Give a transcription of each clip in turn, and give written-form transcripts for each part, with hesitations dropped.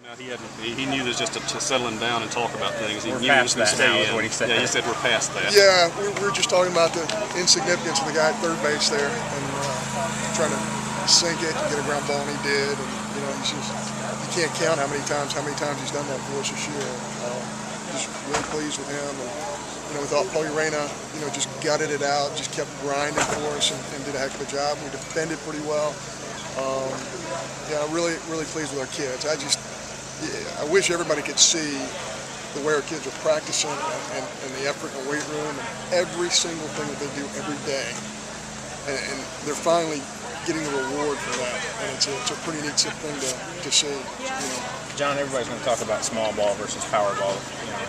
Now he knew this just to settle him down and talk about things. We're past that now, is what he said. Yeah, he said we're past that. Yeah, we were just talking about the insignificance of the guy at third base there and trying to sink it and get a ground ball, and he did. And he's just, you can't count how many times he's done that for us this year. Just really pleased with him. And we thought Paulie Reyna, just gutted it out, just kept grinding for us and did a heck of a job. We defended pretty well. Yeah, really pleased with our kids. I wish everybody could see the way our kids are practicing and the effort in the weight room and every single thing that they do every day. And they're finally getting the reward for that. And it's a pretty neat thing to see. John, everybody's going to talk about small ball versus power ball,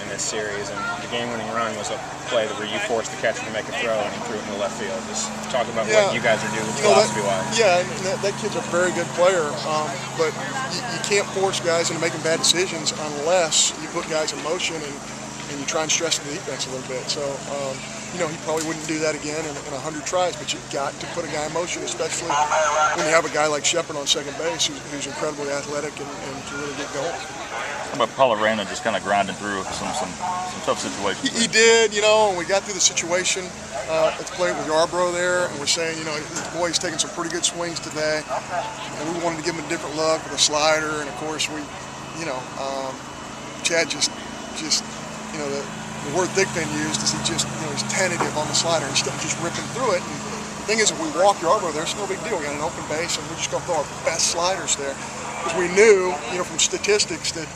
in this series. And the game-winning run was a play where you forced the catcher to make a throw and he threw it in the left field. Just talk about what you guys are doing philosophy-wise. Yeah, and that kid's a very good player, but you can't force guys into making bad decisions unless you put guys in motion and you try and stress the defense a little bit. So, he probably wouldn't do that again in 100 tries, but you've got to put a guy in motion, especially when you have a guy like Shepard on second base who's incredibly athletic and can really get going. How about Paulie Reyna just kind of grinding through some tough situations? He did, and we got through the situation at the plate with Yarbrough there, and we're saying, this boy's taking some pretty good swings today, and we wanted to give him a different look with a slider, and of course Chad just the word Thigpen used is he's tentative on the slider instead of just ripping through it. And the thing is, if we walk Yarbrough there, it's no big deal. We got an open base, and we're just going to throw our best sliders there. Because we knew, from statistics, that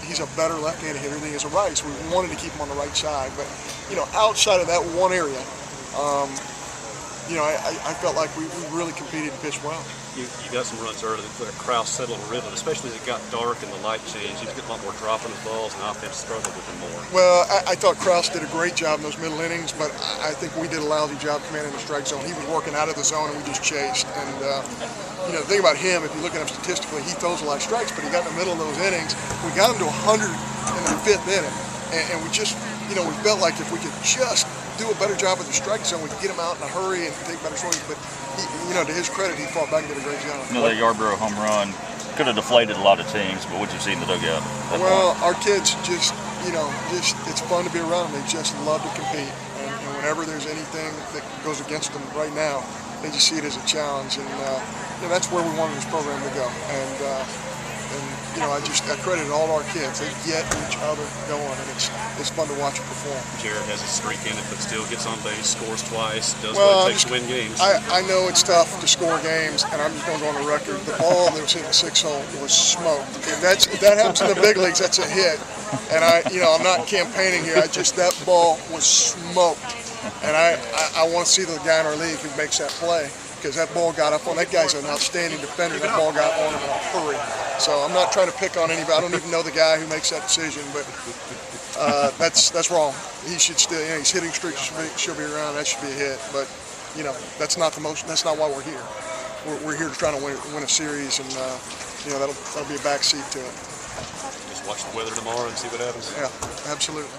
he's a better left-handed hitter than he is a right, so we wanted to keep him on the right side. But, outside of that one area, I felt like we really competed and pitched well. You got some runs early that Krause settled a rhythm, especially as it got dark and the light changed. You get a lot more drop on his balls, and offense struggled with him more. Well, I thought Krause did a great job in those middle innings, but I think we did a lousy job commanding the strike zone. He was working out of the zone, and we just chased. And the thing about him, if you look at him statistically, he throws a lot of strikes, but he got in the middle of those innings. We got him to 100 in the fifth inning, and we just, we felt like if we could just do a better job with the strike zone, we could get him out in a hurry and take better swings. But to his credit, he fought back and did a great job. That Yarbrough home run could have deflated a lot of teams, but what you've seen in the dugout? Well, our kids just it's fun to be around them. They just love to compete, and whenever there's anything that goes against them right now, they just see it as a challenge, and that's where we wanted this program to go. And I credit all our kids. They get each other going, and it's fun to watch them perform. Jared has a streak in it, but still gets on base, scores twice, does what it takes to win games. I know it's tough to score games, and I'm just going to go on the record. The ball that was hitting the 6-hole was smoked. If that happens in the big leagues, that's a hit. And I'm not campaigning here. That ball was smoked, and I want to see the guy in our league who makes that play. Because that ball got up on, that guy's an outstanding defender, that ball got on him in a hurry. So I'm not trying to pick on anybody. I don't even know the guy who makes that decision, but that's wrong. He should still, he's hitting streak should be around, that should be a hit. But, that's not the motion, that's not why we're here. We're here to try to win a series, and, that'll be a backseat to it. Just watch the weather tomorrow and see what happens. Yeah, absolutely.